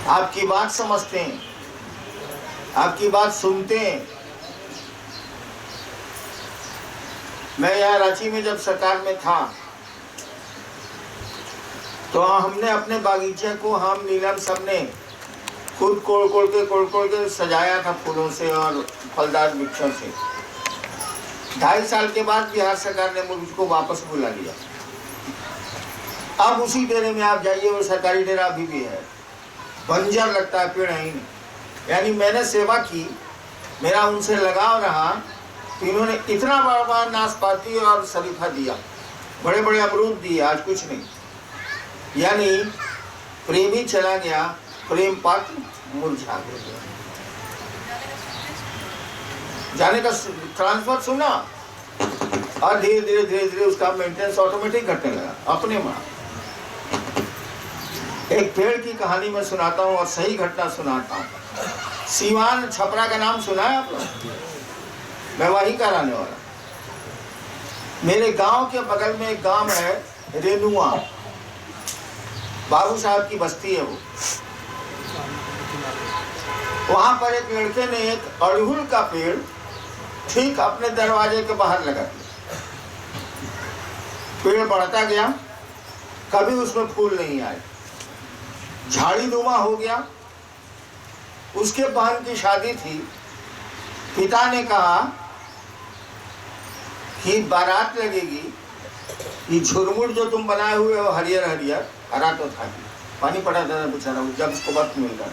आपकी बात समझते हैं, आपकी बात सुनते हैं। मैं यहाँ रांची में जब सरकार में था तो हमने अपने बागीचे को हम नीलम सबने खुद कोड़ कोड़ के सजाया था फूलों से और फलदार वृक्षों से। 2.5 साल के बाद बिहार सरकार ने मुझको वापस बुला लिया। अब उसी डेरे में आप जाइए, वो सरकारी डेरा अभी भी है, बंजर लगता है, पेड़ है ही नहीं। यानी मैंने सेवा की, मेरा उनसे लगाव रहा तो इन्होंने इतना बड़ा बड़ा नाशपाती और शरीफा दिया, बड़े बड़े अमरूद दिए, आज कुछ नहीं। यानी प्रेमी चला गया, प्रेम पात्र मुरझा गया। जाने का ट्रांसफर सुना और धीरे धीरे उसका मेंटेनेंस ऑटोमेटिक घटने लगा अपने में। एक पेड़ की कहानी मैं सुनाता हूँ और सही घटना सुनाता हूँ। सीवान छपरा का नाम सुना है आप लोग? मैं वहीं का रहने वाला। मेरे गांव के बगल में एक गांव है रेनुआ, बाबू साहब की बस्ती है वो। वहां पर एक लड़के ने एक अड़हुल का पेड़ ठीक अपने दरवाजे के बाहर लगा दिया। पेड़ बढ़ता गया, कभी उसमें फूल नहीं आए, झाड़ी नुमा हो गया। उसके बहन की शादी थी। पिता ने कहा कि बारात लगेगी, ये झुरमुट जो तुम बनाए हुए हो हरियर हरियर, हरा तो था, पानी पड़ा था बेचारा, जब उसको वक्त मिल गया,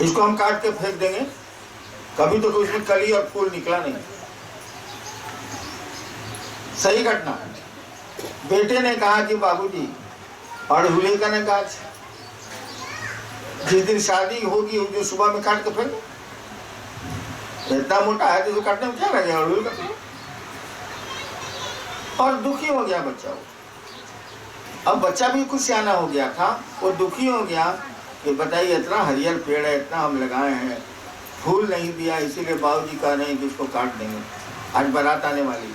इसको हम काट के फेंक देंगे। कभी तो उसमें कली और फूल निकला नहीं। सही घटना। बेटे ने कहा कि बाबूजी, अड़हुले का न काट, जिस दिन शादी होगी उस दिन सुबह में काट के फेंक। इतना मोटा है तो काटने में क्या लगे अड़हुल का। और दुखी हो गया बच्चा वो। अब बच्चा भी कुछ सियाना हो गया था, वो दुखी हो गया कि बताइए इतना हरियर पेड़ है, इतना हम लगाए हैं, फूल नहीं दिया, इसीलिए बाबूजी कह रहे हैं कि इसको काट देंगे, आज बारात आने वाली।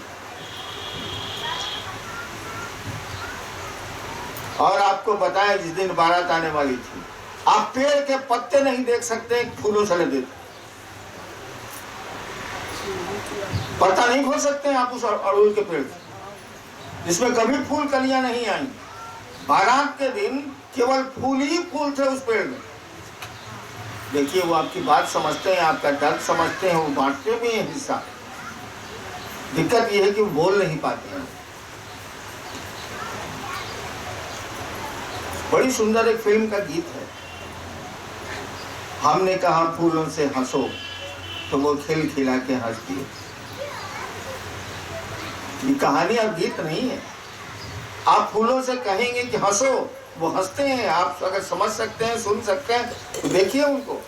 और आपको बताया जिस दिन बारात आने वाली थी, आप पेड़ के पत्ते नहीं देख सकते, फूलों से लदे थे। पत्ता नहीं खोल सकते आप उस अड़हुल के पेड़ जिसमें कभी फूल कलियां नहीं आई। बारात के दिन केवल फूल ही फूल थे उस पेड़ में। देखिए, वो आपकी बात समझते हैं, आपका दर्द समझते हैं, वो बांटते भी हैं हिस्सा। दिक्कत ये है कि वो बोल नहीं पाते हैं। बड़ी सुंदर एक फिल्म का गीत है, हमने कहा फूलों से हंसो तो वो खिल खिला के हंस दिए। ये कहानी और गीत नहीं है। आप फूलों से कहेंगे कि हंसो, वो हंसते हैं। आप अगर समझ सकते हैं, सुन सकते हैं तो देखिए उनको।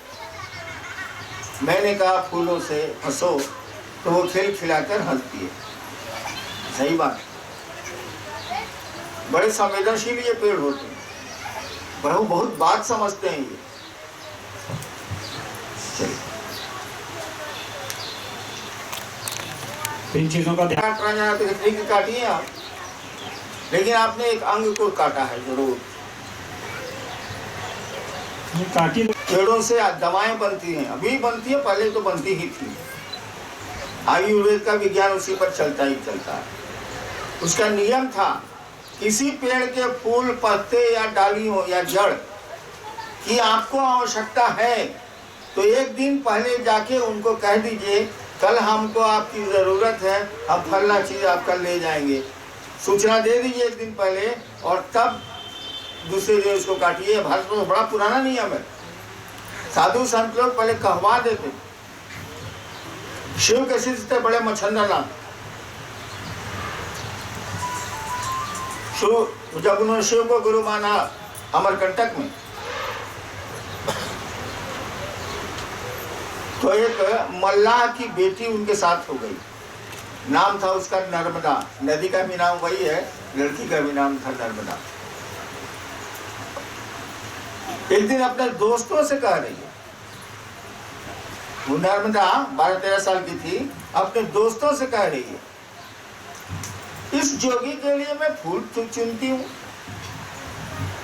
मैंने कहा फूलों से हंसो तो वो खिल खिलाकर हंस दिए। सही बात। बड़े संवेदनशील ये पेड़ होते हैं, बहुत बात समझते हैं ये। इन चीजों का ध्यान काटना जाना तो ठीक काटिए आप, लेकिन आपने एक अंग को काटा है जरूर। काटी। पेड़ों से दवाएं बनती हैं, अभी बनती है, पहले तो बनती ही थी। आयुर्वेद का विज्ञान उसी पर चलता ही चलता है। उसका नियम था, किसी पेड़ के फूल, पत्ते या डाली हो या जड़ की आपको आवश्यकता है तो एक दिन पहले जाके उनको कह दीजिए, कल हमको आपकी जरूरत है, हम फलना चीज आपका ले जाएंगे। सूचना दे दीजिए एक दिन पहले और तब दूसरे दिन उसको काटिए। भारत में बड़ा पुराना नियम है। साधु संत लोग पहले कहवा देते। शिव के शिष्य थे बड़े मच्छंदरनाथ। जब उन्होंने शिव को गुरु माना अमरकंटक में, तो एक मल्लाह की बेटी उनके साथ हो गई। नाम था उसका नर्मदा। नदी का भी नाम वही है, लड़की का भी नाम था नर्मदा। एक दिन अपने दोस्तों से कह रही है, वो नर्मदा 12-13 साल की थी, अपने दोस्तों से कह रही है इस जोगी के लिए मैं फूल चुनती हूँ।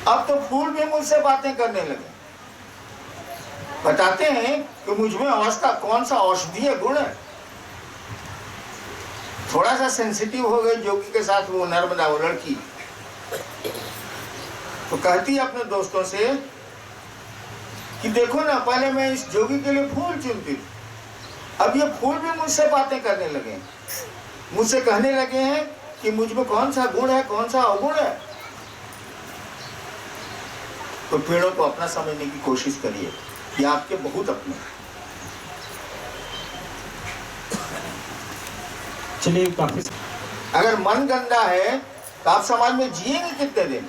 अब तो फूल भी मुझसे बातें करने लगे, बताते हैं कि मुझ में अवस्था कौन सा औषधीय गुण है। थोड़ा सा सेंसिटिव हो गई जोगी के साथ वो नर्मदा, वो लड़की, तो कहती है अपने दोस्तों से कि देखो ना, पहले मैं इस जोगी के लिए फूल चुनती थी, अब ये फूल भी मुझसे बातें करने लगे, मुझसे कहने लगे हैं कि मुझ में कौन सा गुण है, कौन सा अवगुण है। तो पेड़ों को अपना समझने की कोशिश करिए, ये आपके बहुत अपने। चलिए काफी। अगर मन गंदा है तो आप समाज में जिएंगे कितने दिन?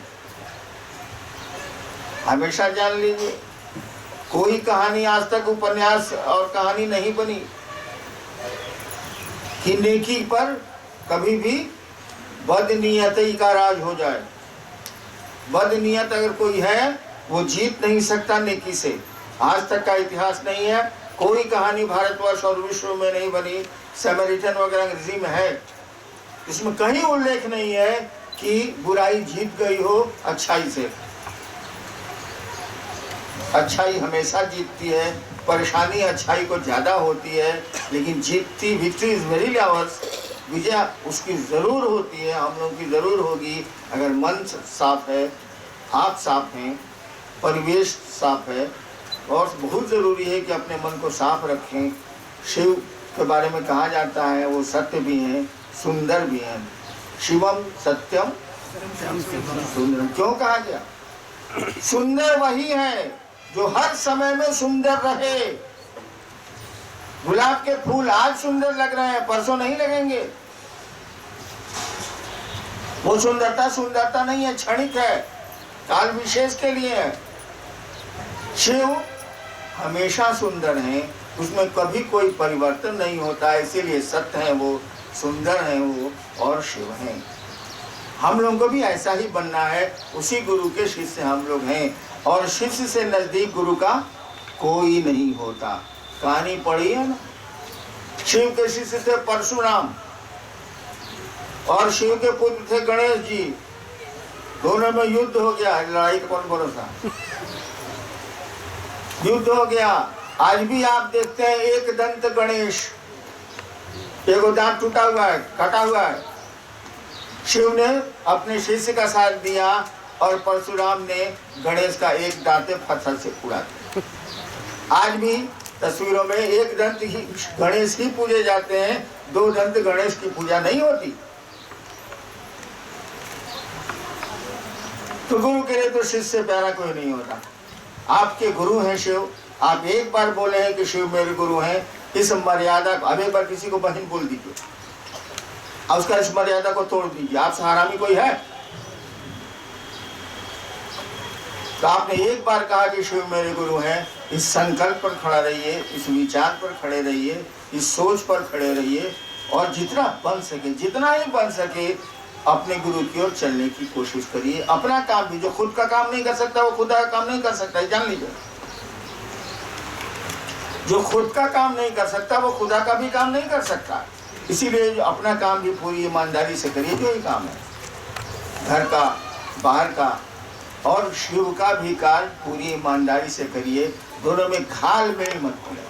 हमेशा जान लीजिए, कोई कहानी आज तक उपन्यास और कहानी नहीं बनी कि नेकी पर कभी भी बदनीयती का राज हो जाए। बदनीयत अगर कोई है वो जीत नहीं सकता नेकी से। आज तक का इतिहास नहीं है, कोई कहानी भारतवर्ष और विश्व में नहीं बनी, समरिटन वगैरह अंग्रेजी में है, इसमें कहीं उल्लेख नहीं है कि बुराई जीत गई हो अच्छाई से। अच्छाई हमेशा जीतती है, परेशानी अच्छाई को ज्यादा होती है, लेकिन जीतती, विक्ट्री इज वेरी आवर्स, विजय उसकी जरूर होती है, हम लोगों की जरूर होगी अगर मन साफ है, आप साफ हैं, परिवेश साफ है। और बहुत जरूरी है कि अपने मन को साफ रखें। शिव के बारे में कहा जाता है वो सत्य भी हैं, सुंदर भी हैं। शिवम सत्यम सुंदरम क्यों कहा गया? सुंदर वही है जो हर समय में सुंदर रहे। गुलाब के फूल आज सुंदर लग रहे हैं, परसों नहीं लगेंगे। वो सुंदरता नहीं है, क्षणिक है, काल विशेष के लिए है। शिव हमेशा सुंदर हैं, उसमें कभी कोई परिवर्तन नहीं होता, इसीलिए सत्य है वो, सुंदर है वो और शिव हैं। हम लोगों को भी ऐसा ही बनना है, उसी गुरु के शिष्य हम लोग हैं, और शिष्य से नजदीक गुरु का कोई नहीं होता। कहानी पढ़ी है ना, शिव के शिष्य थे परशुराम और शिव के पुत्र थे गणेश जी। दोनों में युद्ध हो गया, लड़ाई का कौन भरोसा, युद्ध हो गया। आज भी आप देखते हैं एक दंत गणेश, एगो दांत टूटा हुआ है, कटा हुआ है। शिव ने अपने शिष्य का साथ दिया और परशुराम ने गणेश का एक दांत पत्थर से उड़ा दिया। आज भी तस्वीरों में एक दंत ही गणेश ही पूजे जाते हैं, दो दंत गणेश की पूजा नहीं होती। तो गुरु के लिए तो शिष्य से प्यारा कोई नहीं होता। आपके गुरु हैं शिव, आप एक बार बोले हैं कि शिव मेरे गुरु हैं, इस मर्यादा को, अब एक बार किसी को बहन बोल दीजिए, अब उसका इस मर्यादा को तोड़ दीजिए। आपसे हरामी कोई है? तो आपने एक बार कहा कि शिव मेरे गुरु हैं, इस संकल्प पर खड़ा रहिए, इस विचार पर खड़े रहिए, इस सोच पर खड़े रहिए, और जितना बन सके, जितना ही बन सके अपने गुरु की ओर चलने की कोशिश करिए। अपना काम भी, जो खुद का काम नहीं कर सकता वो खुदा का काम नहीं कर सकता, जान लीजिए। जो खुद का काम नहीं कर सकता वो खुदा का भी काम नहीं कर सकता। इसीलिए जो अपना काम भी पूरी ईमानदारी से करिए, जो ही काम है, घर का, बाहर का, और शिव का भी कार्य पूरी ईमानदारी से करिए। दोनों में घाल मेल मत करें।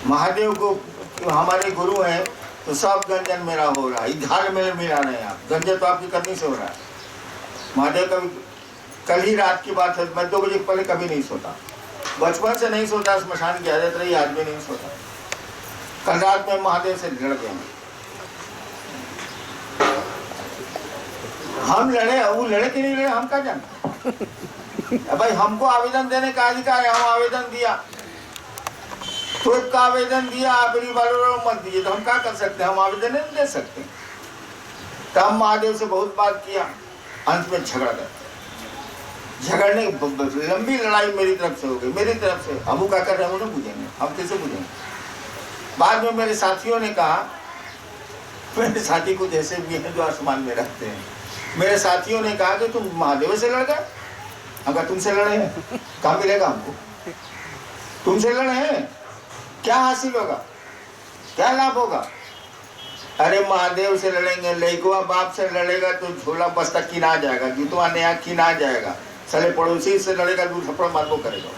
महादेव को हमारे गुरु हैं तो सब गंजन मेरा हो रहा है, घाल मेल मिला रहे हैं आप, गंजन तो आपकी करनी से हो रहा है। महादेव का कल ही रात की बात है, मैं 2 बजे पहले कभी नहीं सोता, बचपन से नहीं सोता, स्मशान की आदत रही, आज भी नहीं सोता। कल रात में महादेव से लड़ गए, हम लड़े, वो लड़े कि नहीं लड़े हम क्या जानते। भाई हमको आवेदन देने का अधिकार है, हम आवेदन दिया, तो का आवेदन दिया, आप मत दीजिए, तो हम क्या कर सकते हैं? हम आवेदन नहीं दे सकते। तो हम महादेव से बहुत बात किया, अंत में झगड़ गए। झगड़ने लंबी लड़ाई मेरी तरफ से हो गई, मेरी तरफ से। अब वो क्या कर रहे हैं वो नहीं पूछेंगे, हम कैसे पूछेंगे? बाद में मेरे साथियों ने कहा, मेरे साथी कुछ ऐसे भी हैं जो आसमान में रहते हैं, मेरे साथियों ने कहा कि तुम महादेव से लड़ गए, अगर तुमसे लड़े हैं क्या मिलेगा हमको? तुमसे लड़े हैं क्या हासिल होगा, क्या लाभ होगा? अरे महादेव से लड़ेंगे, लड़कुआ बाप से लड़ेगा तो झोला बस्ता किना जाएगा, जूतवा नया किना जाएगा। साले पड़ोसी से लड़ेगा तो थप्पड़ मारबो करेगा।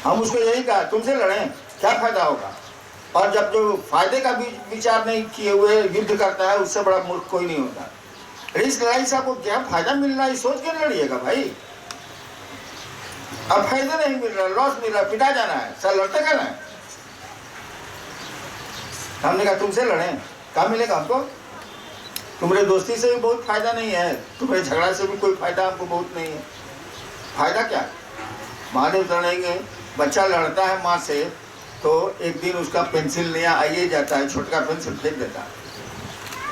हम उसको यही कहा तुमसे लड़ें क्या फायदा होगा। और जब जो फायदे का भी विचार नहीं किए हुए युद्ध करता है उससे बड़ा मूर्ख कोई नहीं होता। इस लड़ाई से आपको क्या फायदा मिल रहा है सोच के लड़िएगा भाई। अब फायदा नहीं मिल रहा, लॉस मिल रहा, पिटा जाना है, सर लड़ते कहना है। हमने कहा तुमसे लड़ें क्या मिलेगा हमको, तुम्हारे दोस्ती से भी बहुत फायदा नहीं है, तुम्हारे झगड़ा से भी कोई फायदा हमको बहुत नहीं है। फायदा क्या, महादेव लड़ेंगे। बच्चा लड़ता है माँ से तो एक दिन उसका पेंसिल नया आइए जाता है, छोटका पेंसिल फेंक देता है,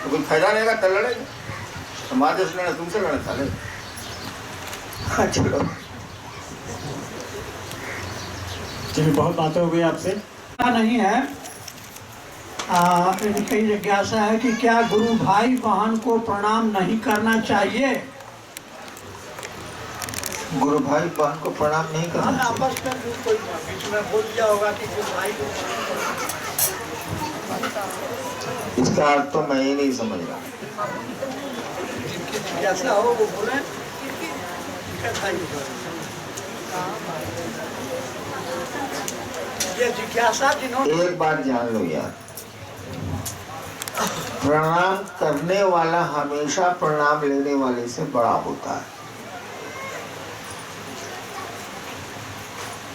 तो कुछ फायदा रहेगा तो लड़ेंगे। तो महादेव से लड़े तुमसे लड़े साले। चलो चलिए बहुत बातें हो गई आपसे। नहीं है। इनकी जिज्ञासा है कि क्या गुरु भाई बहन को प्रणाम नहीं करना चाहिए? गुरु भाई बहन को प्रणाम नहीं करना चाहिए। आपस में भी कोई बीच में बोल दिया होगा कि गुरु भाई को, इसका अर्थ तो मैं ही नहीं समझ रहा। जिनकी जिज्ञासा हो वो बोले। ये जिज्ञासा जिन्होंने, एक बात जान लो यार, प्रणाम करने वाला हमेशा प्रणाम लेने वाले से बड़ा होता है।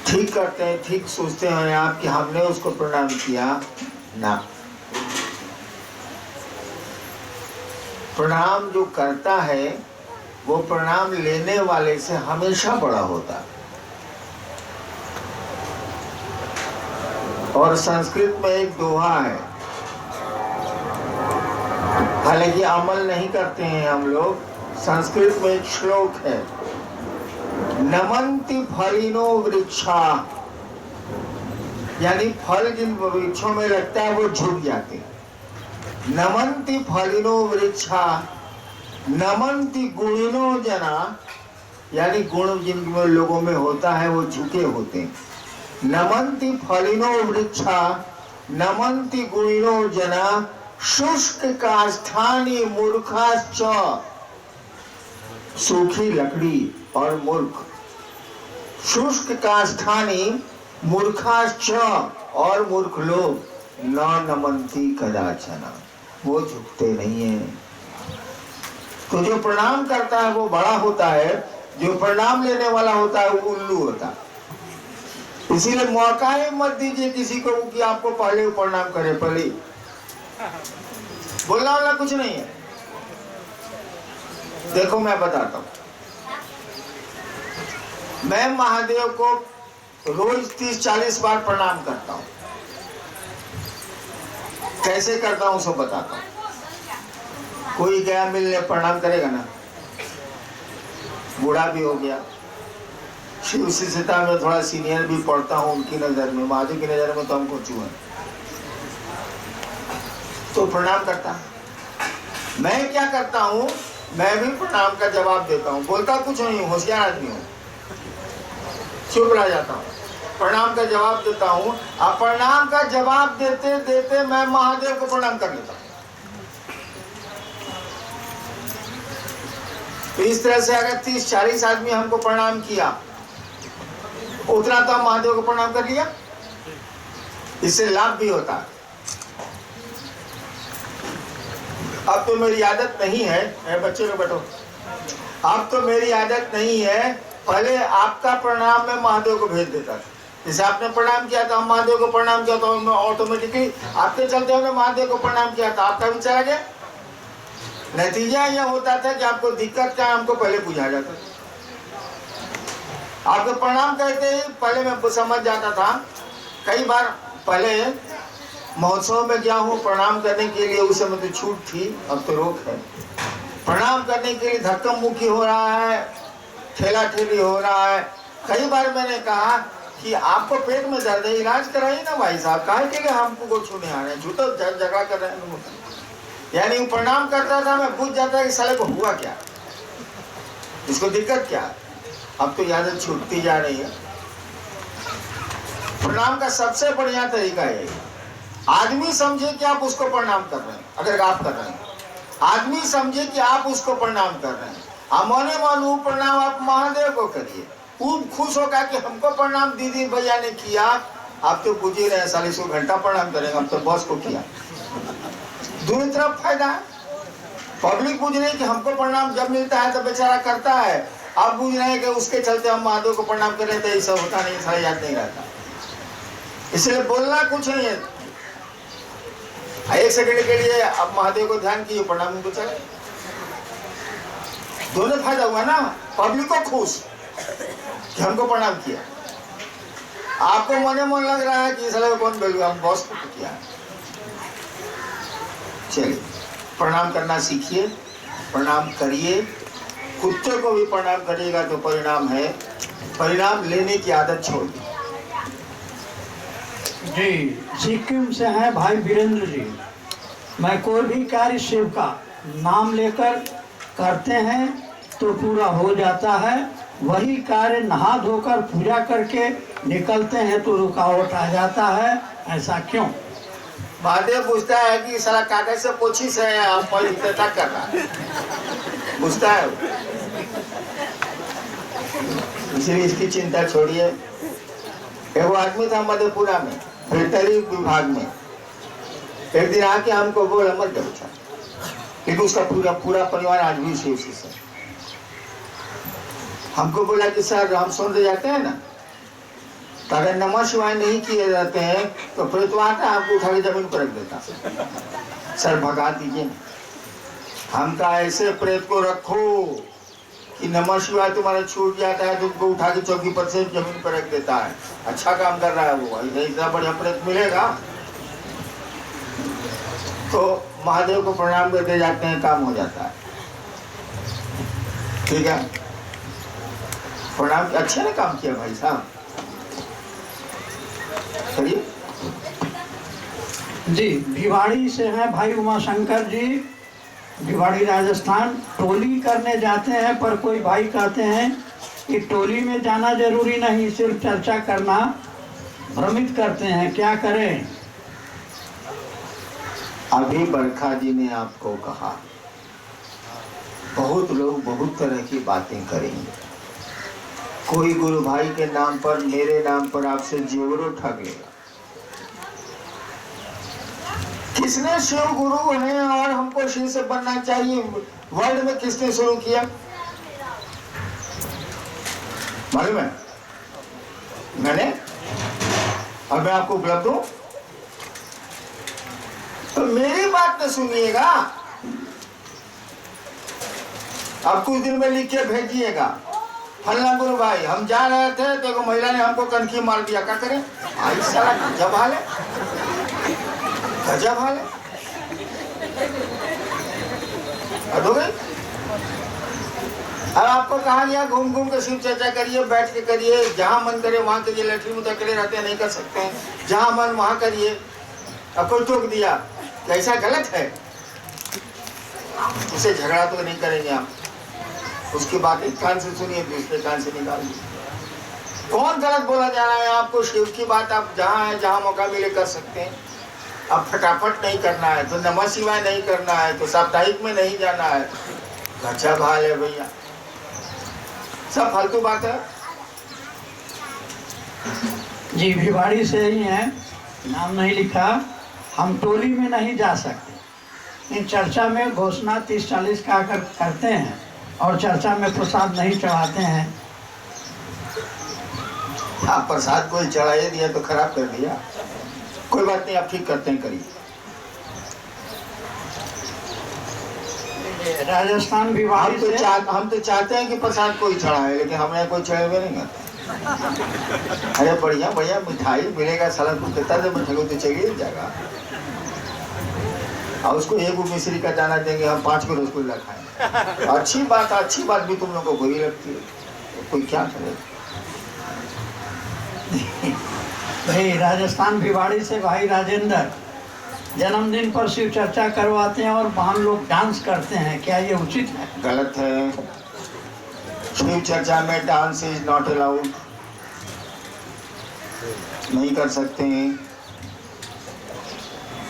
ठीक करते हैं, ठीक सोचते हैं आप कि हमने उसको प्रणाम किया ना। प्रणाम जो करता है वो प्रणाम लेने वाले से हमेशा बड़ा होता है। और संस्कृत में एक दोहा है, हालांकि अमल नहीं करते हैं हम लोग। संस्कृत में एक श्लोक है, नमन्ति फलिनो वृक्षा, यानी फल जिन वृक्षों में लगता है वो झुक जाते। नमन्ति फलिनो वृक्षा नमन्ति गुणिनो जना, यानी गुण जिन लोगों में होता है वो झुके होते हैं। नमन्ति फलिनो वृक्षा नमन्ति गुणिनो जना शुष्क काष्ठानि मूर्खाश्च, सूखी लकड़ी और मूर्ख। शुष्क काष्ठानि मूर्खाश्च, और मूर्ख लोग न नमन्ति कदाचन, वो झुकते नहीं है। तो जो प्रणाम करता है वो बड़ा होता है, जो प्रणाम लेने वाला होता है वो उल्लू होता है। इसीलिए मौका ही मत दीजिए किसी को कि आपको पहले प्रणाम करे। पहले बोलना वाला कुछ नहीं है। देखो मैं बताता हूं, मैं महादेव को रोज 30-40 बार प्रणाम करता हूं। कैसे करता हूं सब बताता हूं। कोई गया मिलने प्रणाम करेगा ना, बूढ़ा भी हो गया, शिव शिष्यता में थोड़ा सीनियर भी पढ़ता हूँ उनकी नजर में, महादेव की नजर में तो हमको चूहा, तो प्रणाम करता है। मैं क्या करता हूँ, मैं भी प्रणाम का जवाब देता हूँ। बोलता कुछ नहीं हूँ, होशियार आदमी हूँ, चुप रह जाता हूँ, प्रणाम का जवाब देता हूँ। अब प्रणाम का जवाब देते देते मैं महादेव को प्रणाम कर लेता हूँ। तो इस तरह से अगर 30-40 आदमी हमको प्रणाम किया, उतना तो हम महादेव को प्रणाम कर लिया, इससे लाभ भी होता है। अब तो मेरी आदत नहीं है, बच्चे लोग बैठो, अब तो मेरी आदत नहीं है। पहले आपका प्रणाम मैं महादेव को भेज देता था। जैसे आपने प्रणाम किया था, हम महादेव को प्रणाम किया तो ऑटोमेटिकली आपके चलते हमने महादेव को प्रणाम किया था, आपका भी चला गया। नतीजा यह होता था कि आपको दिक्कत क्या है हमको पहले पूछा जाता था। आपको प्रणाम कहते ही पहले मैं समझ जाता था। कई बार पहले महोत्सव में गया हूँ प्रणाम करने के लिए, उस समय तो छूट थी, अब तो रोक है। प्रणाम करने के लिए धक्का मुक्की हो रहा है, ठेला ठेली हो रहा है। कई बार मैंने कहा कि आपको पेट में दर्द है, इलाज कराइए ना भाई साहब, काहे के लिए हमको को छूने आ रहे हैं, झूठा झगड़ा कर रहे हैं। यानी प्रणाम करता था, मैं पूछ जाता कि साले को हुआ क्या, इसको दिक्कत क्या। अब तो आदत छूटती जा रही है। प्रणाम का सबसे बढ़िया तरीका है, आदमी समझे कि आप उसको प्रणाम कर रहे हैं, अगर आप कर रहे हैं, आदमी समझे कि आप उसको प्रणाम कर रहे हैं, मने मन वो प्रणाम आप महादेव को करिए, खूब खुश होगा कि हमको प्रणाम दीदी भैया ने किया। आप तो पूछ ही रहे हैं 40 घंटा प्रणाम करेंगे, हम तो बॉस को किया। दोनों तरफ फायदा है। पब्लिक पूछ रही है कि हमको प्रणाम जब मिलता है तो बेचारा करता है, आप पूछ रहे हैं कि उसके चलते हम महादेव को प्रणाम कर रहे थे, ऐसा होता नहीं, सारा याद नहीं रहता। इसलिए बोलना कुछ नहीं है, 1 सेकंड के लिए आप महादेव को ध्यान किए, प्रणाम को चले, दोनों फायदा हुआ ना। पब्लिक को खुश कि हमको प्रणाम किया, आपको मने मन लग रहा है कि इस साले को कौन बोलूँ, हम बॉस को किया। चलिए प्रणाम करना सीखिए, प्रणाम करिए, कुत्ते को भी प्रणाम करिएगा तो परिणाम है, परिणाम लेने की आदत छोड़ दी। जी, सिक्किम से हैं भाई वीरेंद्र जी। मैं कोई भी कार्य शिव का नाम लेकर करते हैं तो पूरा हो जाता है, वही कार्य नहा धोकर पूजा करके निकलते हैं तो रुकावट आ जाता है, ऐसा क्यों? महादेव पूछता है कि साला कागज से पोछी से आप पवित्रता कर रहा है, पूछता है। इसलिए इसकी चिंता छोड़िए। एक आदमी था मधेपुरा में, फिल्टरी विभाग में, एक दिन आके हमको बोला मत जाओ, क्योंकि उसका पूरा परिवार आज भी शिव से। हमको बोला कि सर हम सुन जाते हैं ना, तो अगर नमः शिवाय नहीं किए जाते हैं तो प्रेत आता हमको उठा के जमीन पर रख देता। सर भगा दीजिए, हम कहा ऐसे प्रेत को रखो कि नमः शिवाय तुम्हारा छूट जाता है, तुमको उठा के चौकी पर से जमीन पर रख देता है। अच्छा काम कर रहा है वो, इतना बढ़िया प्रेत मिलेगा। तो महादेव को प्रणाम करके जाते हैं, काम हो जाता है। ठीक है, प्रणाम, अच्छा ने काम किया भाई साहब, करिए। जी, भिवाड़ी से हैं भाई उमाशंकर जी, भिवाड़ी राजस्थान। टोली करने जाते हैं पर कोई भाई कहते हैं कि टोली में जाना जरूरी नहीं, सिर्फ चर्चा करना, भ्रमित करते हैं, क्या करें? अभी बरखा जी ने आपको कहा, बहुत लोग बहुत तरह की बातें करेंगे। कोई गुरु भाई के नाम पर, मेरे नाम पर आपसे जेवरों ठग लेगा। किसने शिव गुरु है और हमको शिव से बनना चाहिए, वर्ल्ड में किसने शुरू किया मालूम है? मैंने, अब मैं आपको उपलब्ध हूं तो मेरी बात न सुनिएगा, अब कुछ दिन में लिख के भेजिएगा, फलना गुरु भाई हम जा रहे थे तो एक महिला ने हमको कनखी मार दिया, क्या करें? आई साला गजब हाल है, गजब हाल है। अब आपको कहा गया घूम घूम के शिव चर्चा करिए, बैठ के करिए, जहां मन करे वहां करिए, लैट्रिन में अकेले रहते हैं नहीं कर सकते हैं, जहां मन वहां करिए। अब कोई टोक दिया, ऐसा गलत है, उसे झगड़ा तो नहीं करेंगे आप, उसकी बात एक कान से सुनिए, दूसरे कान से निकाल दीजिए। कौन गलत बोला जा रहा है आपको? शिव की बात आप जहाँ है, जहाँ मौका मिले कर सकते हैं। अब फटाफट नहीं करना है तो नमः शिवाय नहीं करना है तो साप्ताहिक में नहीं जाना है, गजब हाल है भैया, सब फालतू बात है। जी, भिवाड़ी से ही हैं, नाम नहीं लिखा। हम टोली में नहीं जा सकते, इन चर्चा में घोषणा 30-40 का करते हैं और चर्चा में प्रसाद नहीं चढ़ाते हैं। हाँ, प्रसाद कोई चढ़ाई दिया तो खराब कर दिया, कोई बात नहीं, आप ठीक करते हैं, करिए। राजस्थान भिवाड़ी से हम तो चाहते हैं कि प्रसाद कोई चढ़ाए, लेकिन हमें कोई चढ़े हुए नहीं करते। अरे बढ़िया बढ़िया मिठाई मिलेगा, साला को कितना दे मिठाई तो चाहिए जाएगा, और उसको एक मिश्री का दाना देंगे, हम 5 को रसगुल्ला खाएंगे। अच्छी बात भी तुम लोगों को बुरी लगती है, तो कोई क्या करे। भाई राजस्थान भिवाड़ी से भाई राजेंद्र, जन्मदिन पर शिव चर्चा करवाते हैं और वहाँ लोग डांस करते हैं, क्या ये उचित है? गलत है, शिव चर्चा में डांस इज नॉट अलाउड, नहीं कर सकते हैं।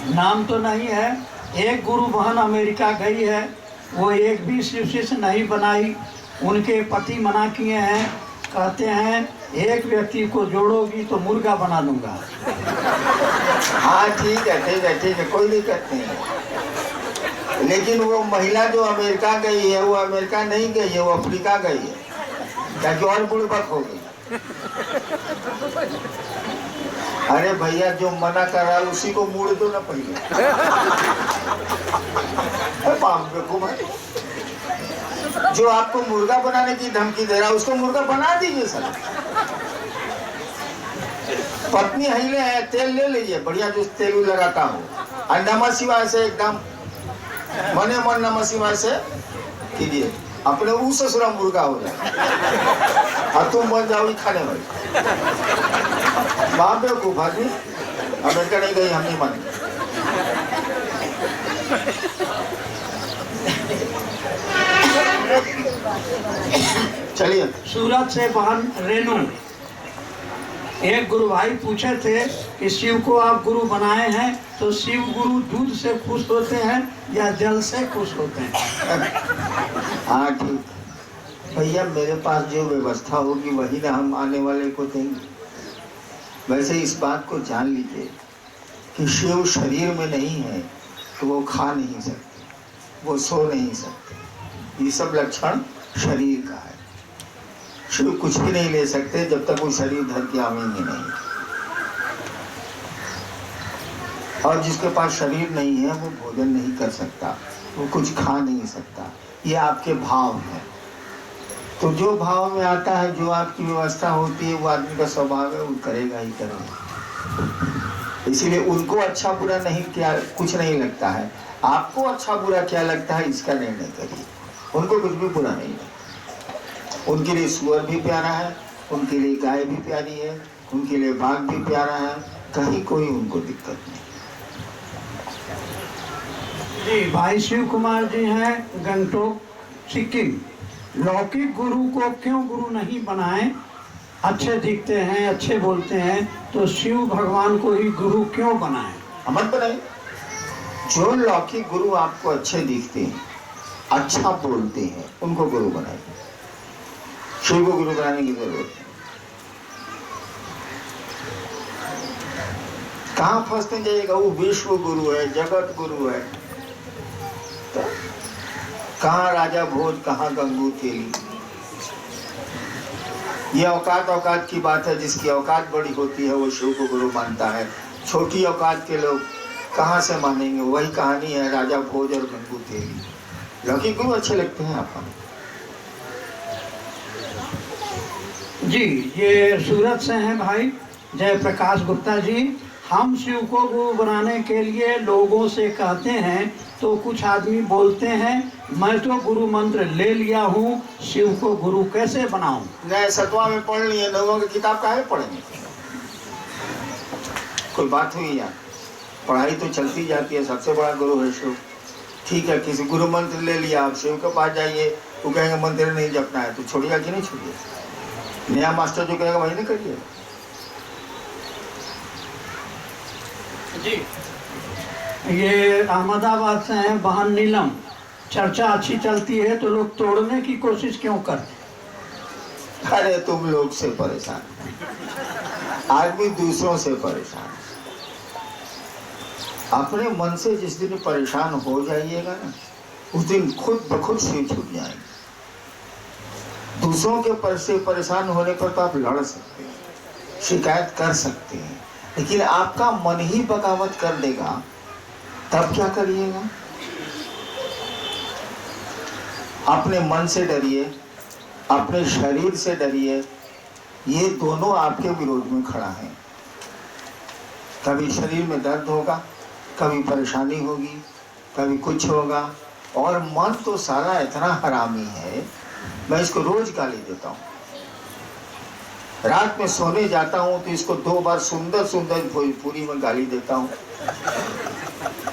नाम तो नहीं है। एक गुरु बहन अमेरिका गई है, वो एक भी शिव शिष्य नहीं बनाई। उनके पति मना किए हैं, कहते हैं एक व्यक्ति को जोड़ोगी तो मुर्गा बना दूंगा। हाँ ठीक है, कोई दिक्कत नहीं है। लेकिन वो महिला जो अमेरिका गई है, वो अमेरिका नहीं गई है, वो अफ्रीका गई है, ताकि और बुड़बक हो गई। अरे भैया, जो मना कर रहा है उसी को मुड़ दो ना पहले। बाप रे को भाई, जो आपको मुर्गा बनाने की धमकी दे रहा है उसको मुर्गा बना दीजिए सर। पत्नी हिले है, तेल ले लीजिए, बढ़िया जो तेल लगाता हूँ, और नमः शिवाय से एकदम मने मन नमः शिवाय से कीजिए, अपने वो ससुरा मुर्गा हो जाए और तुम बन जाओगी खाने वाली। बाप रे को भागी, अमेरिका नहीं गई, हम नहीं मानेंगे। चलिए। सूरत से बहन रेनू, एक गुरु भाई पूछे थे कि शिव को आप गुरु बनाए हैं तो शिव गुरु दूध से खुश होते हैं या जल से खुश होते हैं? हाँ ठीक भैया, मेरे पास जो व्यवस्था होगी वही ना हम आने वाले को देंगे। वैसे इस बात को जान लीजिए कि शिव शरीर में नहीं है तो वो खा नहीं सकते, वो सो नहीं सकते, ये सब लक्षण शरीर का है। शिव कुछ भी नहीं ले सकते जब तक वो शरीर धर के आवेंगे नहीं। और जिसके पास शरीर नहीं है वो भोजन नहीं कर सकता, वो कुछ खा नहीं सकता। ये आपके भाव है। तो जो भाव में आता है, जो आपकी व्यवस्था होती है, वो आदमी का स्वभाव है, वो करेगा ही करेगा। इसीलिए उनको अच्छा बुरा नहीं, क्या कुछ नहीं लगता है। आपको अच्छा बुरा क्या लगता है इसका निर्णय करिए। उनको कुछ भी बुरा नहीं लगता। उनके लिए सुअर भी प्यारा है, उनके लिए गाय भी प्यारी है, उनके लिए बाघ भी प्यारा है, कहीं कोई उनको दिक्कत नहीं। जी, भाई शिव कुमार जी हैं गंगटोक सिक्किम। लौकिक गुरु को क्यों गुरु नहीं बनाए? अच्छे दिखते हैं, अच्छे बोलते हैं, तो शिव भगवान को ही गुरु क्यों बनाए? मत बनाए। जो लौकिक गुरु आपको अच्छे दिखते हैं, अच्छा बोलते हैं, उनको गुरु बनाए। शिव को गुरु बनाने की जरूरत है। कहाँ फंसते जाइएगा? वो विश्व गुरु है, जगत गुरु है। तो कहाँ राजा भोज, कहाँ गंगू तेली। ये औकात की बात है। जिसकी औकात बड़ी होती है वो शिव को गुरु मानता है। छोटी औकात के लोग कहाँ से मानेंगे? वही कहानी है राजा भोज और गंगू तेली। लौकिक गुरु अच्छे लगते हैं आपको? जी, ये सूरत से हैं भाई जय प्रकाश गुप्ता जी। हम शिव को गुरु बनाने के लिए लोगों से कहते हैं तो कुछ आदमी बोलते हैं मैं तो गुरु मंत्र ले लिया हूँ, शिव को गुरु कैसे बनाऊं? नहीं, सतवा में पढ़ लिए, लोगों की किताब काहे पढ़ेंगे? कोई बात हुई यार? पढ़ाई तो चलती जाती है। सबसे बड़ा गुरु है शिव। ठीक है, किसी गुरु मंत्र ले लिया, आप शिव के पास जाइए, वो कहेंगे मंत्र नहीं जपना है, तो छोड़िएगा कि नहीं छोड़िए? नया मास्टर जो कहेगा वही नहीं करिए। जी, ये अहमदाबाद से हैं बहन नीलम। चर्चा अच्छी चलती है तो लोग तोड़ने की कोशिश क्यों करते? अरे तुम लोग से परेशान, आदमी दूसरों से परेशान। अपने मन से जिस दिन परेशान हो जाइएगा ना, उस दिन खुद ब खुद से छूट जाएंगे। दूसरों के से परेशान होने पर तो आप लड़ सकते हैं, शिकायत कर सकते हैं, लेकिन आपका मन ही बगावत कर देगा, तब क्या करिएगा? अपने मन से डरिए, अपने शरीर से डरिए। ये दोनों आपके विरोध में खड़ा है। कभी शरीर में दर्द होगा, कभी परेशानी होगी, कभी कुछ होगा। और मन तो सारा इतना हरामी है, मैं इसको रोज गाली देता हूँ। रात में सोने जाता हूँ तो इसको 2 बार सुंदर सुंदर भोजपुरी में गाली देता हूँ।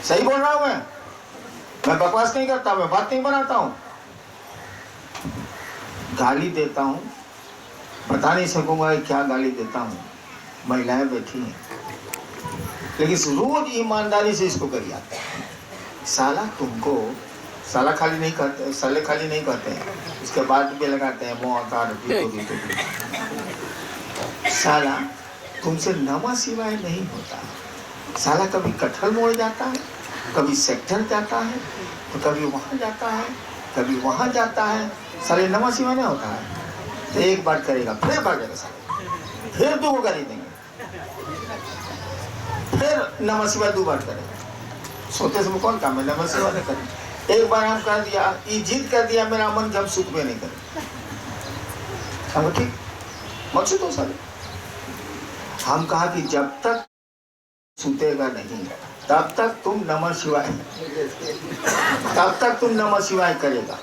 सही बोल रहा हूँ मैं बकवास नहीं करता, मैं बात नहीं बनाता हूँ। गाली देता हूँ, बता नहीं सकूंगा क्या गाली देता हूँ। महिलाएं बैठी हैं, लेकिन रोज ईमानदारी से इसको करिए आप। साला तुमको साला खाली नहीं करते, साले खाली नहीं करते हैं, उसके बाद भी लगाते हैं मुँह आकार साला तुमसे नमा सिवाय नहीं होता। साला कभी कटहल मोड़ जाता है, कभी सेक्टर जाता है, तो कभी वहाँ जाता है, कभी वहाँ जाता है, साले नमा सिवाय नहीं होता है। तो एक बार करेगा फिर भाग जाएगा साले, फिर दो कर ही देंगे, फिर नमा सिवाय 2 बार करेगा। सोते समय कौन काम है, नमा सिवाय नहीं करे। एक बार हम कर दिया, ये जिद कर दिया, मेरा मन जब सुख में नहीं करे, हम ठीक मकसद हो साले। हम कहा कि जब तक सुतेगा नहीं तब तक तुम नमः शिवाय, तब तक तुम नमः शिवाय करेगा।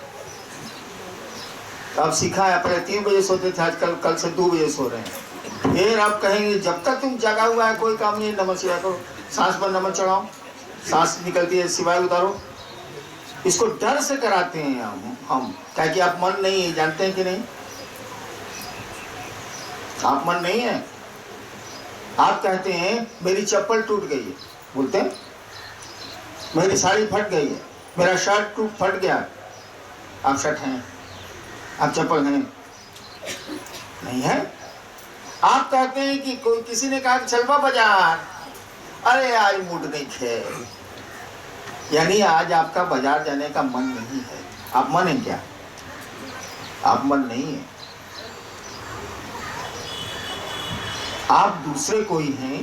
अब सीखा है, पहले 3 बजे सोते थे, आजकल कल से 2 बजे सो रहे हैं। फिर आप कहेंगे जब तक तुम जगा हुआ है कोई काम नहीं, नमः शिवाय करो। सांस पर नमः चढ़ाओ, सांस निकलती है शिवाय उतारो। इसको डर से कराते हैं हम क्या कि आप मन नहीं है, जानते हैं कि नहीं? आप मन नहीं है। आप कहते हैं मेरी चप्पल टूट गई है, बोलते हैं मेरी साड़ी फट गई है, मेरा शर्ट फट गया। आप शर्ट हैं, आप चप्पल हैं नहीं है। आप कहते हैं कि कोई किसी ने कहा चलवा बाजार, अरे आज मूड नहीं खे, यानी आज आपका बाजार जाने का मन नहीं है। आप मन है क्या? आप मन नहीं है, आप दूसरे कोई हैं।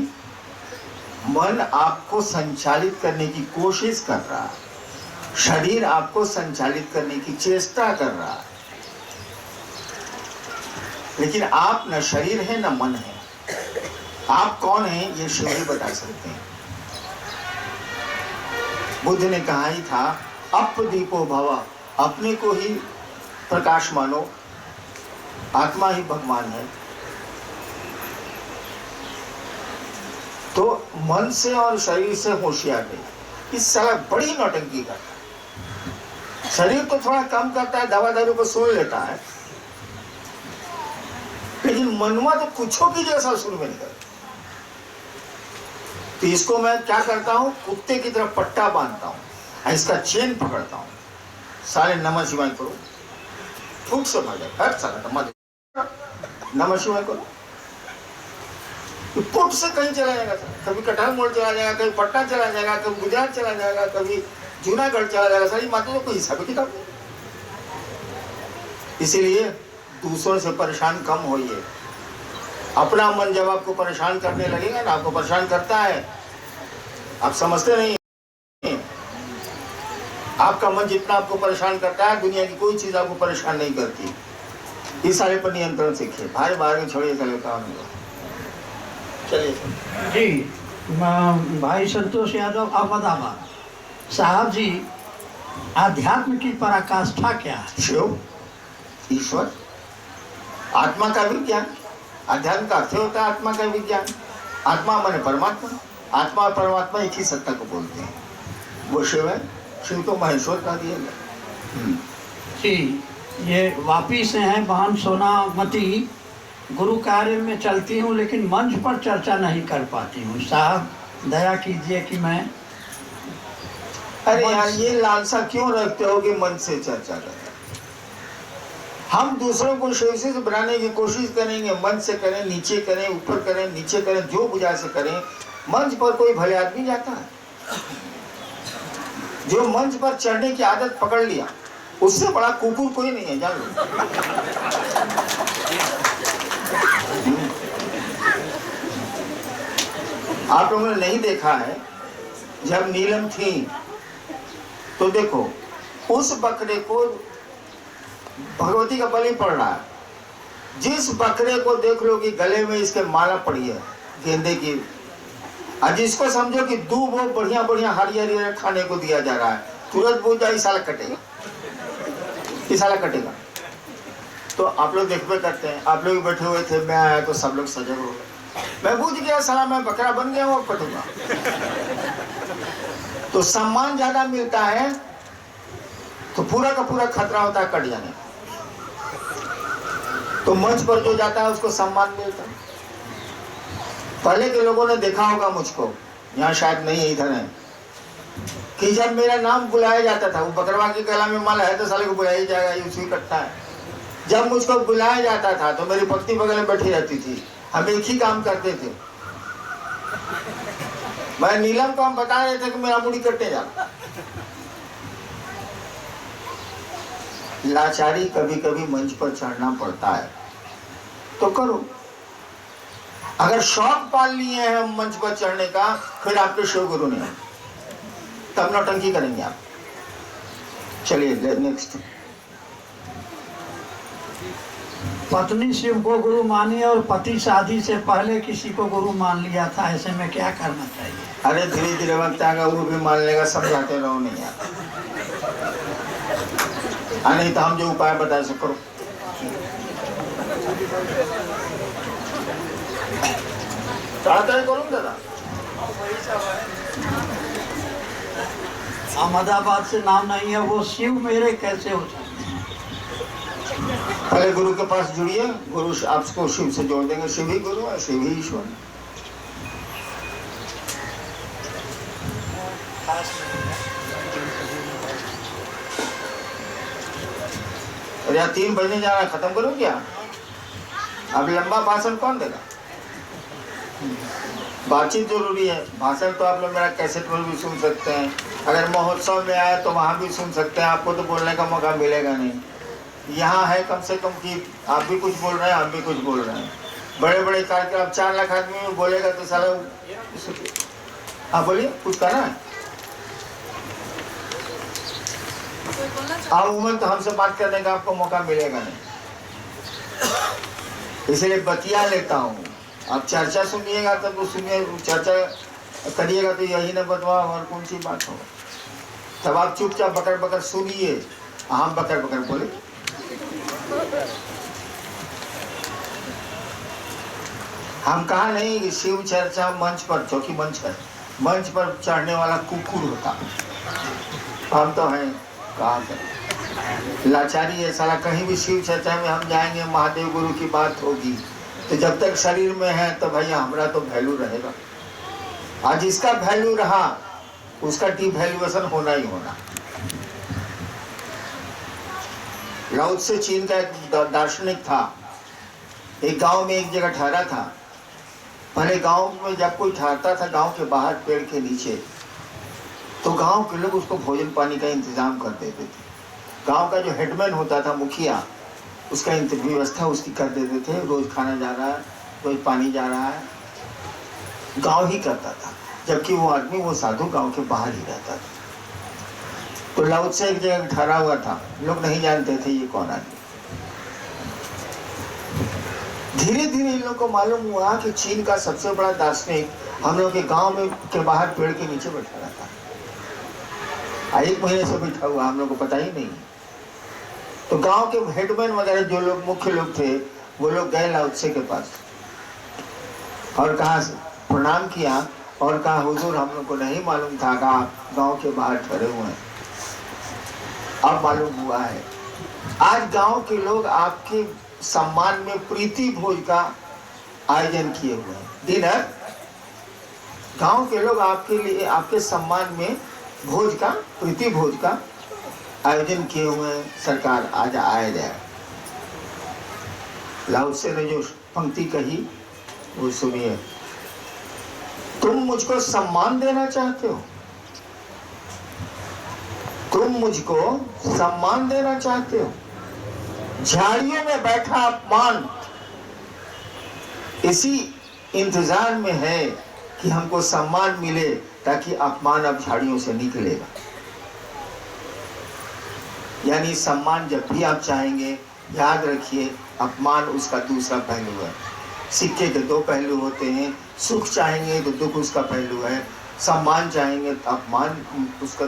मन आपको संचालित करने की कोशिश कर रहा है, शरीर आपको संचालित करने की चेष्टा कर रहा है, लेकिन आप न शरीर है न मन है। आप कौन हैं ये शिव ही बता सकते हैं। बुद्ध ने कहा ही था अपदीपो भव, अपने को ही प्रकाश मानो, आत्मा ही भगवान है। तो मन से और शरीर से होशियार नहीं। इस साला बड़ी नौटंकी करता है। शरीर तो थोड़ा कम करता है, दवा दारू को सुन लेता है, लेकिन मनवा तो कुछों की जैसा सुन में नहीं करता। तो इसको मैं क्या करता हूँ, कुत्ते की तरफ पट्टा बांधता हूँ, इसका चेन पकड़ता हूँ। सारे नमः शिवाय करो, फूक से भागे, हर सारा नमः शिवाय करो। पुट से कहीं चला जाएगा, कभी कटहल मोड़ चला जाएगा, कभी पटना चला जाएगा, कभी गुजरात चला जाएगा, कभी जूनागढ़ चला जाएगा। सारी माता तो कोई हिसाब किताब नहीं। इसीलिए दूसरों से परेशान कम होइए। अपना मन जब आपको परेशान करने लगेगा ना, आपको परेशान करता है, आप समझते नहीं। आपका मन जितना आपको परेशान करता है, दुनिया की कोई चीज आपको परेशान नहीं करती। इस सारे पर नियंत्रण सीखिए, भाई बाहर में छोड़िए, चले काम होगा। चलिए जी, भाई संतोष यादव अहमदाबाद। साहब जी, आध्यात्म की पराकाष्ठा क्या है? शिव, ईश्वर, आत्मा का विज्ञान। अध्यात्म का अर्थ होता है आत्मा का विज्ञान। आत्मा माने परमात्मा, आत्मा और परमात्मा एक ही सत्ता को बोलते हैं, वो शिव है। शिव तो महेश्वर का दिया गया। जी, ये वापी से हैं बहन सोनामती। गुरु कार्य में चलती हूँ, लेकिन मंच पर चर्चा नहीं कर पाती हूँ। साहब दया कीजिए कि मैं। अरे यार, ये लालसा क्यों रखते हो कि मन से चर्चा करें? हम दूसरों को शिव से बनाने की कोशिश करेंगे, मन से करें, नीचे करें, ऊपर करें, नीचे करें, जो बुझा से करें। मंच पर कोई भले आदमी जाता है? जो मंच पर चढ़ने की आदत पकड़ लिया, उससे बड़ा कुकुर कोई नहीं है, जान लो। आप लोगों ने नहीं देखा है, जब नीलम थी तो देखो उस बकरे को भगवती का बलि पड़ रहा है। जिस बकरे को देख लो कि गले में इसके माला पड़ी है गेंदे की, और जिसको समझो कि दूब वो बढ़िया बढ़िया हरियर खाने को दिया जा रहा है, तुरंत बोल जाए साला कटेगा, इस साला कटेगा। तो आप लोग देखते करते हैं, आप लोग बैठे हुए थे, मैं आया तो सब लोग सजग हो गए। मैं बुझ गया, साला मैं बकरा बन गया हूँ, अब कटूंगा। तो सम्मान ज्यादा मिलता है तो पूरा का पूरा खतरा होता है कट जाने। तो मंच पर जो जाता है उसको सम्मान मिलता है। पहले के लोगों ने देखा होगा मुझको, यहाँ शायद नहीं है, इधर है, कि जब मेरा नाम बुलाया जाता था, वो बकरवा की कला में माल है तो साले को बुलाया ही जाएगा, ये उसी कट्टा है। जब मुझको बुलाया जाता था तो मेरी पत्नी बगल में बैठी रहती थी, हम एक ही काम करते थे। मैं नीलम को हम बता रहे थे कि मेरा मुड़ी कटने जा। लाचारी कभी कभी मंच पर चढ़ना पड़ता है तो करो। अगर शौक पाल लिए हैं मंच पर चढ़ने का, फिर आपके शिव गुरु ने, तब नौटंकी करेंगे आप। चलिए नेक्स्ट। पत्नी शिव को गुरु मानी और पति शादी से पहले किसी को गुरु मान लिया था, ऐसे में क्या करना चाहिए? अरे धीरे धीरे वक्त आएगा, वो भी मान लेगा, समझाते रहो नहीं यार। नहीं तो हम जो उपाय बता सको करो। ताड़ाताड़ी करो दादा। अहमदाबाद से नाम नहीं है, वो शिव मेरे कैसे हो सकते? पहले गुरु के पास जुड़िए, गुरु आपको शिव से जोड़ देंगे। शिव ही गुरु है, शिव ही ईश्वर। अरे 3 बजने जा रहा है, खत्म करो क्या? अब लंबा भाषण कौन देगा? बातचीत जरूरी है। भाषण तो आप लोग मेरा कैसेट में भी सुन सकते हैं, अगर महोत्सव में आए तो वहाँ भी सुन सकते हैं। आपको तो बोलने का मौका मिलेगा नहीं। यहाँ है कम से कम कि आप भी कुछ बोल रहे हैं, हम भी कुछ बोल रहे हैं। बड़े बड़े कार्यक्रम, 4 लाख आदमी में बोलेगा तो साला आप बोलिए, कुछ कहना है? उमन तो हमसे बात करने का आपको मौका मिलेगा नहीं, इसलिए बतिया लेता हूँ। आप चर्चा सुनिएगा तब तो सुनिए, चर्चा करिएगा तो यही ना बतवा और कौन सी बात हो। तब आप चुपचाप बकर बकर सुनिए, हम बकर बकर बोले। हम कहा नहीं कि शिव चर्चा मंच पर, चौकी मंच है, मंच पर चढ़ने वाला कुकुर होता। हम तो हैं कहाँ से लाचारी है साला। कहीं भी शिव चर्चा में हम जाएंगे, महादेव गुरु की बात होगी, तो जब तक शरीर में है तो भैया हमारा तो वैल्यू रहेगा। आज इसका वैल्यू रहा, उसका डिवैल्यूएशन होना ही होना। लाओ त्से चीन का एक दार्शनिक था, एक गांव में एक जगह ठहरा था। पहले गांव में जब कोई ठहरता था गांव के बाहर पेड़ के नीचे, तो गांव के लोग उसको भोजन पानी का इंतजाम कर देते थे। गांव का जो हेडमैन होता था, मुखिया, उसका व्यवस्था उसकी कर देते थे। रोज खाना जा रहा है, रोज पानी जा रहा है, गांव ही करता था। जबकि वो आदमी, वो साधु गांव के बाहर ही रहता था। तो लाओ त्से एक जगह ठहरा हुआ था, लोग नहीं जानते थे ये कौन आदमी। धीरे धीरे इन लोग को मालूम हुआ कि चीन का सबसे बड़ा दार्शनिक हम लोग के गांव में के बाहर पेड़ के नीचे बैठा रहता है। 1 महीने से बैठा हुआ, हम लोग को पता ही नहीं। तो गांव के हेडमैन वगैरह जो लोग मुख्य लोग थे, वो लोग गए लाओ त्से के पास और कहा, प्रणाम किया और कहा, हुजूर हम लोग को नहीं मालूम था कि आप गांव के बाहर ठहरे हुए हैं, अब मालूम हुआ है। आज गांव के लोग आपके सम्मान में प्रीति भोज का आयोजन किए हुए हैं। डिनर, गांव के लोग आपके लिए, आपके सम्मान में भोज का, प्रीति भोज का आयोजन किए हुए हैं। सरकार आज आया जाए। लाओ त्से ने जो पंक्ति कही वो सुनिए। तुम मुझको सम्मान देना चाहते हो, तुम मुझको सम्मान देना चाहते हो। झाड़ियों में बैठा अपमान इसी इंतजार में है कि हमको सम्मान मिले, ताकि अपमान अब झाड़ियों से निकलेगा। यानी सम्मान जब भी आप चाहेंगे, याद रखिए अपमान उसका दूसरा पहलू है। सिक्के के 2 पहलू होते हैं, सुख चाहेंगे तो दुख उसका पहलू है, सम्मान चाहेंगे तो अपमान उसका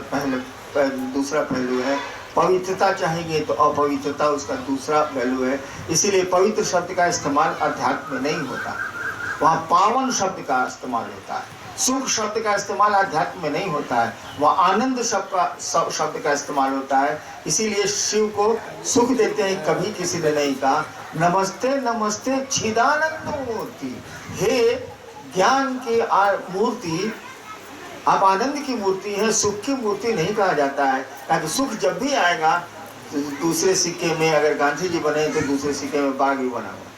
दूसरा पहलू है, पवित्रता चाहेंगे तो अपवित्रता उसका दूसरा पहलू है। इसीलिए पवित्र शब्द का इस्तेमाल अध्यात्म में नहीं होता, वहाँ पावन शब्द का इस्तेमाल होता है। सुख शब्द का इस्तेमाल अध्यात्म में नहीं होता है, वह आनंद शब्द का इस्तेमाल होता है। इसीलिए शिव को सुख देते हैं, कभी किसी ने नहीं कहा नमस्ते नमस्ते चिदानंद मूर्ति, हे ज्ञान की मूर्ति, आप आनंद की मूर्ति हैं, सुख की मूर्ति नहीं कहा जाता है। ताकि सुख जब भी आएगा तो दूसरे सिक्के में अगर गांधी जी बने तो दूसरे सिक्के में बाघ भी बना हुआ।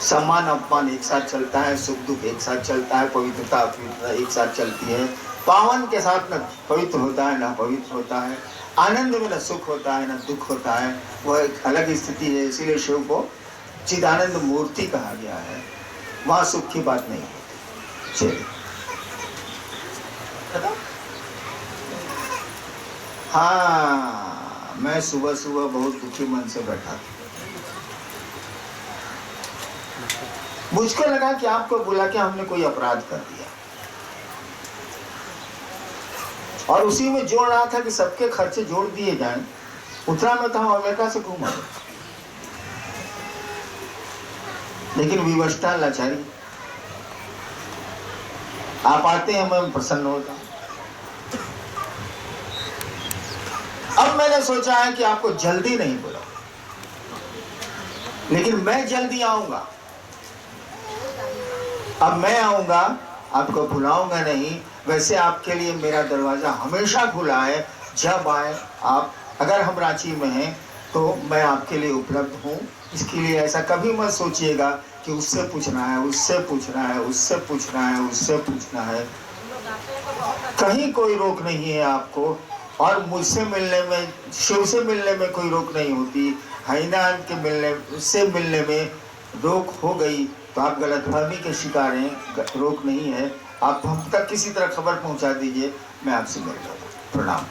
सम्मान अपमान एक साथ चलता है, सुख दुख एक साथ चलता है, पवित्रता अपवित्रता एक साथ चलती है। पावन के साथ न पवित्र होता है न पवित्र होता है, आनंद में न सुख होता है न दुख होता है, वह एक अलग स्थिति है। इसीलिए शिव को चिदानंद मूर्ति कहा गया है, वहां सुख की बात नहीं होती। चलिए हाँ, मैं सुबह सुबह बहुत दुखी मन से बैठा था। मुझको लगा कि आपको बुला के हमने कोई अपराध कर दिया, और उसी में जोड़ रहा था कि सबके खर्चे जोड़ दिए जाएं। उतना में तो हम अमेरिका से घूम आए, लेकिन विवशता लाचारी, आप आते हैं मैं प्रसन्न होता। अब मैंने सोचा है कि आपको जल्दी नहीं बुलाऊं, लेकिन मैं जल्दी आऊंगा। अब मैं आऊंगा, आपको भुलाऊंगा नहीं। वैसे आपके लिए मेरा दरवाजा हमेशा खुला है, जब आए आप। अगर हम रांची में हैं तो मैं आपके लिए उपलब्ध हूँ। इसके लिए ऐसा कभी मत सोचिएगा कि उससे पूछना है, उससे पूछना है, उससे पूछना है, उससे पूछना है। कहीं कोई रोक नहीं है आपको, और मुझसे मिलने में, शिव से मिलने में कोई रोक नहीं होती। हरिनाम के मिलने से मिलने में रोक हो गई तो आप गलतफहमी के शिकार हैं, रोक नहीं है। आप हम तक किसी तरह खबर पहुंचा दीजिए, मैं आपसे मिल लूँगा। प्रणाम।